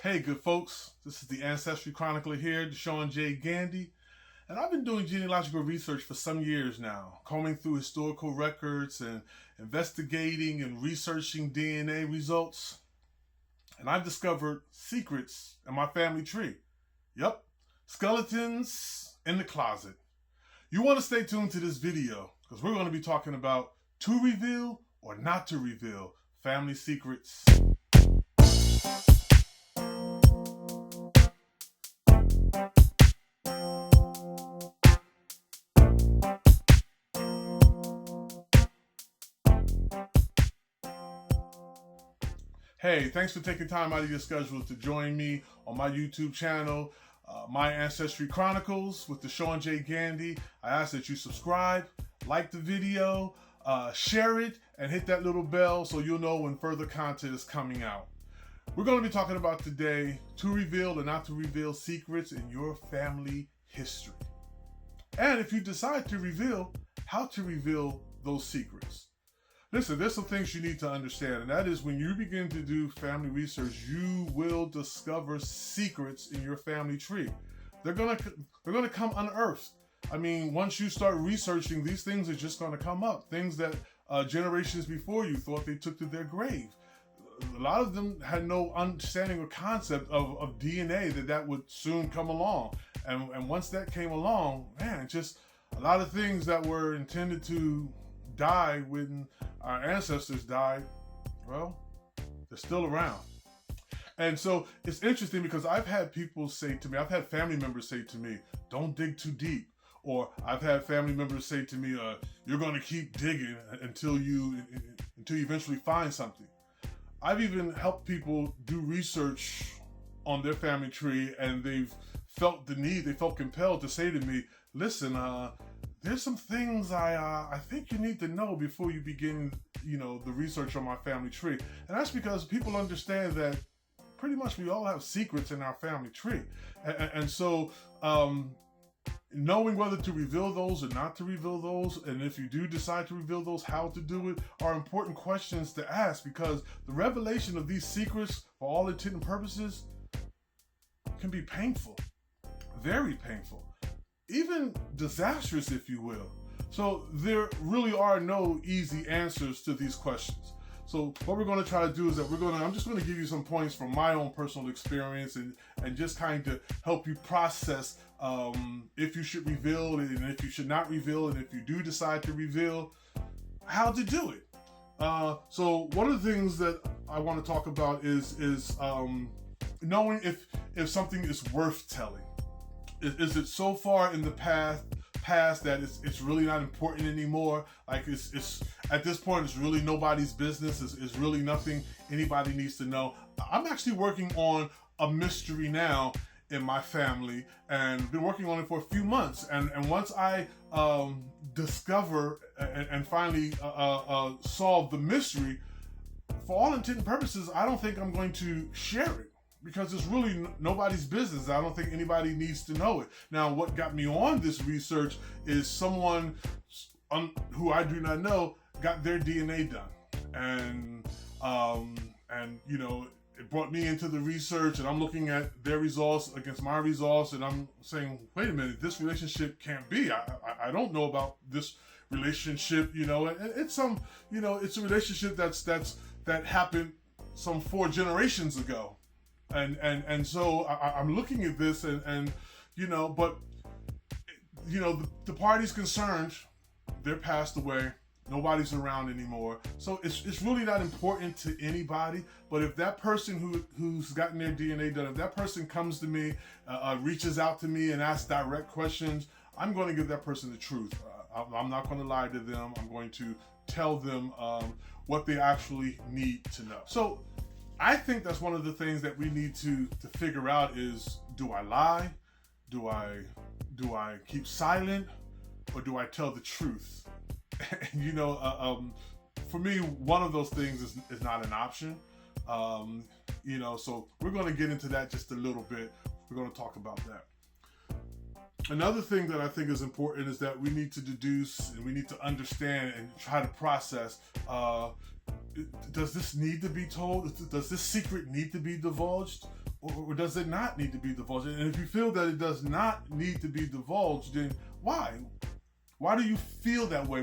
Hey, good folks. This is the Ancestry Chronicler here, ndjgandy, and I've been doing genealogical research for some years now, combing through historical records and investigating and researching DNA results. And I've discovered secrets in my family tree. Yep, skeletons in the closet. You want to stay tuned to this video because we're going to be talking about to reveal or not to reveal family secrets. Hey, thanks for taking time out of your schedule to join me on my YouTube channel, My Ancestry Chronicles with the Sean J. Gandy. I ask that you subscribe, like the video, share it, and hit that little bell so you'll know when further content is coming out. We're going to be talking about today to reveal or not to reveal secrets in your family history. And if you decide to reveal, how to reveal those secrets. Listen, there's some things you need to understand, and that is when you begin to do family research, you will discover secrets in your family tree. They're gonna come unearthed. I mean, once you start researching, these things are just gonna come up. Things that generations before you thought they took to their grave. A lot of them had no understanding or concept of DNA that would soon come along. And once that came along, man, just a lot of things that were intended to die when our ancestors died, well, they're still around. And so it's interesting because I've had people say to me, I've had family members say to me, don't dig too deep. Or I've had family members say to me, you're going to keep digging until you eventually find something. I've even helped people do research on their family tree, and they've felt the need, they felt compelled to say to me, listen, there's some things I think you need to know before you begin, the research on my family tree. And that's because people understand that pretty much we all have secrets in our family tree. And so knowing whether to reveal those or not to reveal those, and if you do decide to reveal those, how to do it, are important questions to ask, because the revelation of these secrets, for all intent and purposes, can be painful, very painful. Even disastrous, if you will. So there really are no easy answers to these questions. So what we're going to try to do is that I'm just going to give you some points from my own personal experience and just kind of help you process if you should reveal and if you should not reveal, and if you do decide to reveal, how to do it. So one of the things that I want to talk about is knowing if something is worth telling. Is it so far in the past that it's really not important anymore? Like it's at this point, it's really nobody's business. It's really nothing anybody needs to know. I'm actually working on a mystery now in my family, and been working on it for a few months. And once I discover and finally solve the mystery, for all intent and purposes, I don't think I'm going to share it, because it's really nobody's business. I don't think anybody needs to know it. Now, what got me on this research is someone who I do not know got their DNA done. And it brought me into the research, and I'm looking at their results against my results, and I'm saying, wait a minute, this relationship can't be. I don't know about this relationship, and it's it's a relationship that happened some 4 generations ago. And so I'm looking at this and but the parties concerned, they're passed away. Nobody's around anymore. So it's really not important to anybody. But if that person who's gotten their DNA done, if that person comes to me, reaches out to me and asks direct questions, I'm going to give that person the truth. I'm not going to lie to them. I'm going to tell them what they actually need to know. So I think that's one of the things that we need to figure out is, do I lie? Do I keep silent? Or do I tell the truth? And for me, one of those things is not an option. So we're going to get into that just a little bit. We're going to talk about that. Another thing that I think is important is that we need to deduce and we need to understand and try to process does this need to be told? Does this secret need to be divulged? Or does it not need to be divulged? And if you feel that it does not need to be divulged, then why? Why do you feel that way?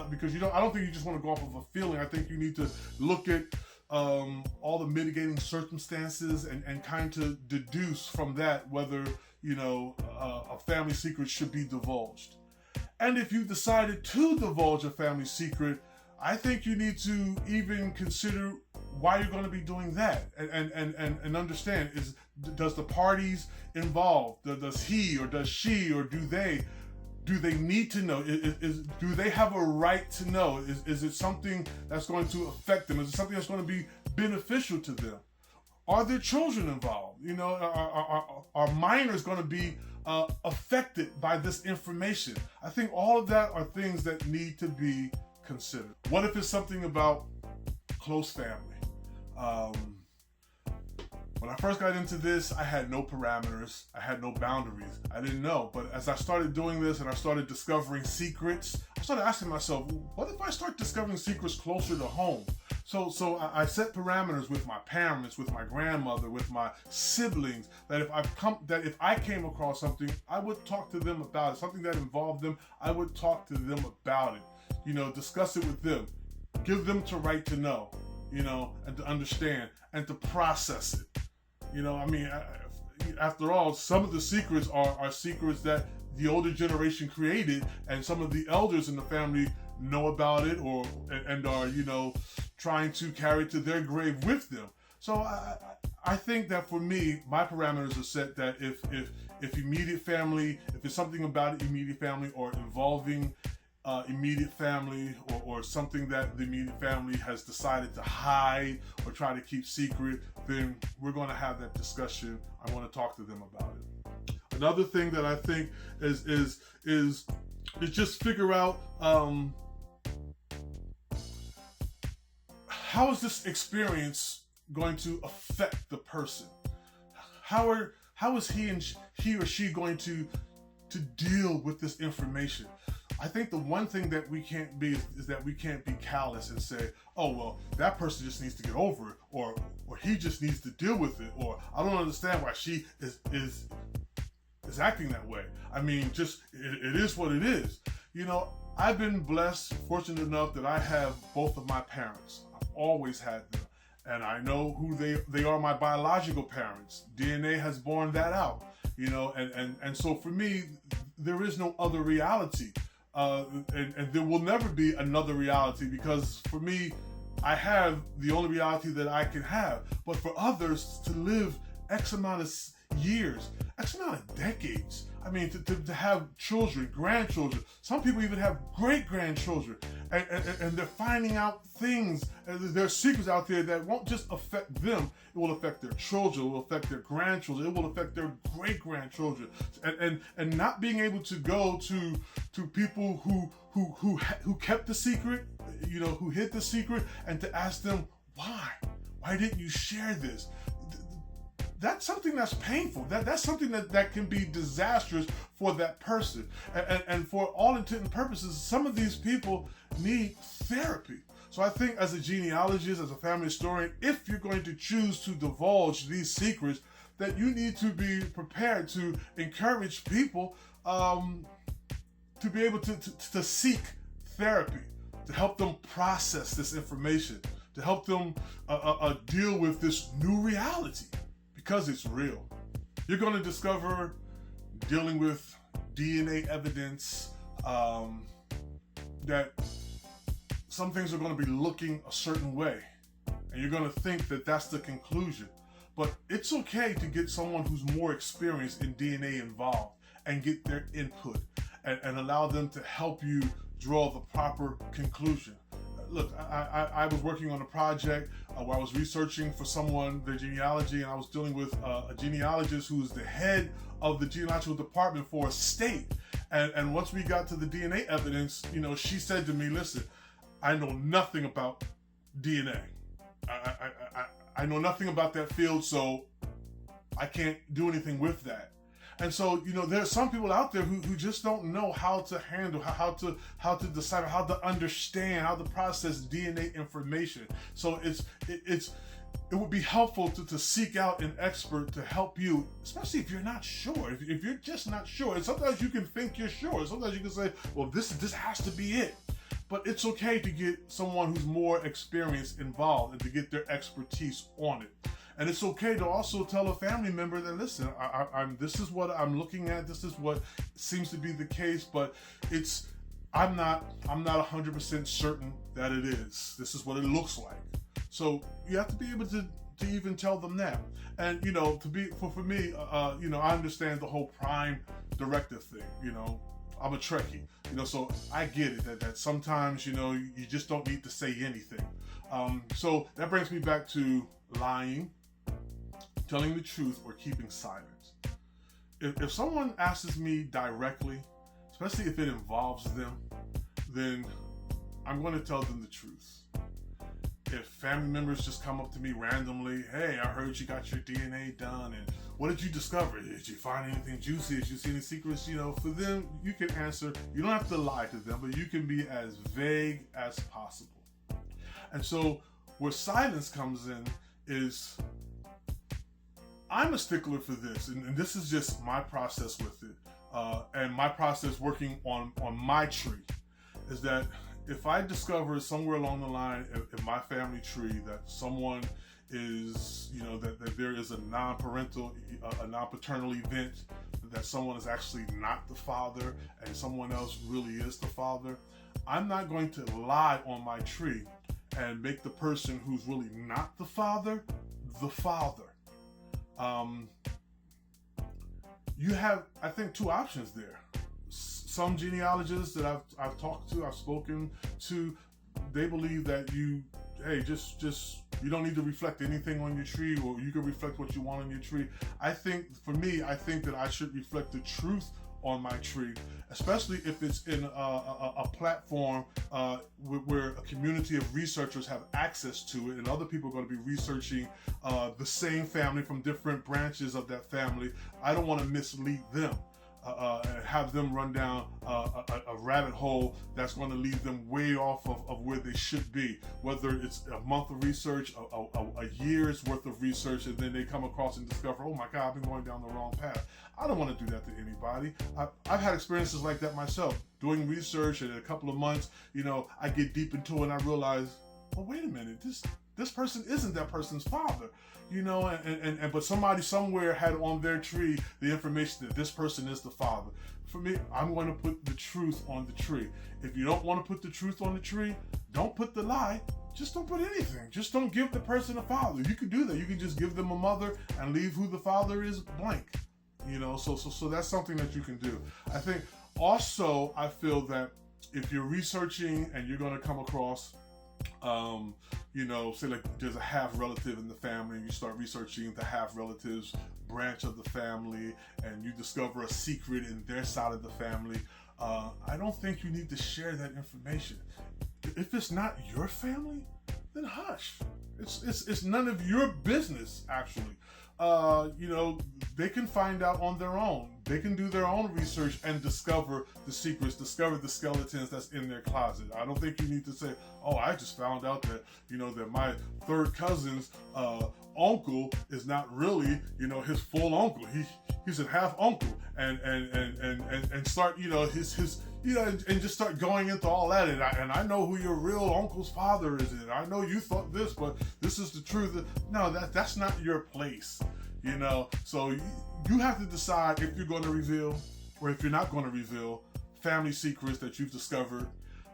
Because I don't think you just want to go off of a feeling. I think you need to look at all the mitigating circumstances and kind of deduce from that whether, a family secret should be divulged. And if you decided to divulge a family secret, I think you need to even consider why you're going to be doing that, and understand, does the parties involved, does he or does she or do they need to know? Do they have a right to know? Is it something that's going to affect them? Is it something that's going to be beneficial to them? Are there children involved? Are minors going to be affected by this information? I think all of that are things that need to be considered. What if it's something about close family? When I first got into this, I had no parameters. I had no boundaries. I didn't know. But as I started doing this and I started discovering secrets, I started asking myself, what if I start discovering secrets closer to home? So I set parameters with my parents, with my grandmother, with my siblings, that if I came across something, I would talk to them about it. Something that involved them, I would talk to them about it. Discuss it with them. Give them the right to know, and to understand and to process it. After all, some of the secrets are secrets that the older generation created, and some of the elders in the family know about it and are, trying to carry it to their grave with them. So I think that for me, my parameters are set that if immediate family, if it's something about immediate family or involving immediate family or something that the immediate family has decided to hide or try to keep secret, then we're going to have that discussion. I want to talk to them about it. Another thing that I think is just figure out how is this experience going to affect the person? How is he or she going to deal with this information? I think the one thing that we can't be is that we can't be callous and say, oh, well, that person just needs to get over it, or he just needs to deal with it, or I don't understand why she is acting that way. I mean, just it is what it is. I've been blessed, fortunate enough that I have both of my parents. I've always had them, and I know who they are, my biological parents. DNA has borne that out, and so for me, there is no other reality. And there will never be another reality, because for me, I have the only reality that I can have. But for others to live X amount of years, X amount of decades, I mean, to have children, grandchildren, some people even have great-grandchildren, and they're finding out things, there are secrets out there that won't just affect them, it will affect their children, it will affect their grandchildren, it will affect their great-grandchildren, and not being able to go to people who kept the secret, who hid the secret, and to ask them, why didn't you share this? That's something that's painful. That's something that can be disastrous for that person. And for all intent and purposes, some of these people need therapy. So I think as a genealogist, as a family historian, if you're going to choose to divulge these secrets, that you need to be prepared to encourage people to be able to seek therapy, to help them process this information, to help them deal with this new reality. Because it's real. You're going to discover, dealing with DNA evidence, that some things are going to be looking a certain way. And you're going to think that that's the conclusion. But it's okay to get someone who's more experienced in DNA involved and get their input and allow them to help you draw the proper conclusion. Look, I was working on a project where I was researching for someone, their genealogy, and I was dealing with a genealogist who was the head of the genealogical department for a state. And once we got to the DNA evidence, she said to me, listen, I know nothing about DNA. I know nothing about that field, so I can't do anything with that. And so, there's some people out there who just don't know how to handle, how to decide, how to understand, how to process DNA information. So it would be helpful to seek out an expert to help you, especially if you're not sure. If you're just not sure, and sometimes you can think you're sure. Sometimes you can say, well, this has to be it. But it's okay to get someone who's more experienced involved and to get their expertise on it. And it's okay to also tell a family member that, listen, this is what I'm looking at. This is what seems to be the case, but I'm not 100% certain that it is. This is what it looks like. So you have to be able to even tell them that. And for me, I understand the whole prime directive thing. I'm a Trekkie, so I get it that sometimes, you just don't need to say anything. So that brings me back to lying, telling the truth, or keeping silence. If someone asks me directly, especially if it involves them, then I'm going to tell them the truth. If family members just come up to me randomly, hey, I heard you got your DNA done, and what did you discover? Did you find anything juicy? Did you see any secrets? For them, you can answer. You don't have to lie to them, but you can be as vague as possible. And so where silence comes in is, I'm a stickler for this, and this is just my process with it, and my process working on my tree, is that if I discover somewhere along the line in my family tree that someone is, that there is a non-paternal event, that someone is actually not the father and someone else really is the father, I'm not going to lie on my tree and make the person who's really not the father, the father. You have, I think, two options there. Some genealogists that I've talked to, I've spoken to, they believe that you don't need to reflect anything on your tree, or you can reflect what you want on your tree. I think that I should reflect the truth on my tree, especially if it's in a platform where a community of researchers have access to it, and other people are going to be researching the same family from different branches of that family. I don't want to mislead them. And have them run down a rabbit hole that's going to lead them way off of where they should be. Whether it's a month of research, a year's worth of research, and then they come across and discover, oh my God, I've been going down the wrong path. I don't want to do that to anybody. I've had experiences like that myself. Doing research, and in a couple of months, I get deep into it and I realize, well, wait a minute, this person isn't that person's father. But somebody somewhere had on their tree the information that this person is the father. For me, I'm going to put the truth on the tree. If you don't want to put the truth on the tree, don't put the lie. Just don't put anything. Just don't give the person a father. You can do that. You can just give them a mother and leave who the father is blank. So that's something that you can do. I think also, I feel that if you're researching and you're going to come across say like there's a half relative in the family, and you start researching the half relatives branch of the family, and you discover a secret in their side of the family, I don't think you need to share that information. If it's not your family, then hush. It's none of your business, actually. They can find out on their own. They can do their own research and discover the secrets, discover the skeletons that's in their closet. I don't think you need to say, oh, I just found out that, that my third cousin's uncle is not really, his full uncle. He's a half uncle, and start, his and just start going into all that. And I know who your real uncle's father is, and I know you thought this, but this is the truth. No, that's not your place, So you have to decide if you're going to reveal or if you're not going to reveal family secrets that you've discovered.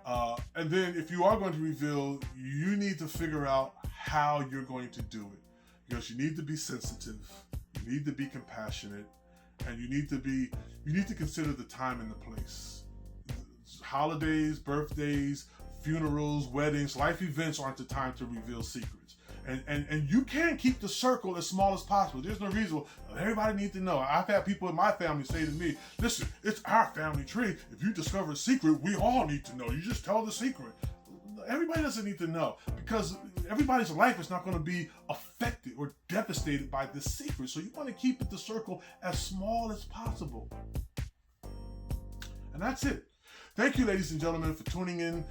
And then if you are going to reveal, you need to figure out how you're going to do it, because you need to be sensitive, you need to be compassionate, and you need to consider the time and the place. Holidays, birthdays, funerals, weddings, life events aren't the time to reveal secrets. And you can keep the circle as small as possible. There's no reason. Everybody needs to know. I've had people in my family say to me, listen, it's our family tree. If you discover a secret, we all need to know. You just tell the secret. Everybody doesn't need to know, because everybody's life is not going to be affected or devastated by this secret. So you want to keep the circle as small as possible. And that's it. Thank you, ladies and gentlemen, for tuning in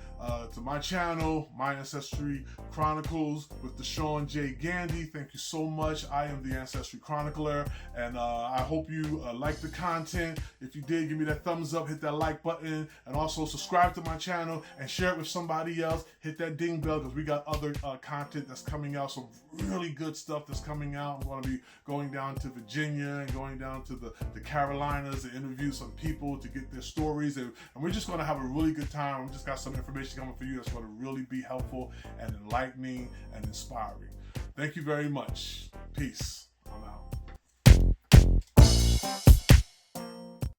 to my channel, My Ancestry Chronicles with the Sean J. Gandy. Thank you so much. I am the Ancestry Chronicler, and I hope you like the content. If you did, give me that thumbs up, hit that like button, and also subscribe to my channel and share it with somebody else. Hit that ding bell because we got other content that's coming out, some really good stuff that's coming out. I'm going to be going down to Virginia and going down to the Carolinas and interview some people to get their stories, and we're just going to have a really good time. We just got some information coming for you that's going to really be helpful and enlightening and inspiring. Thank you very much. Peace. I'm out.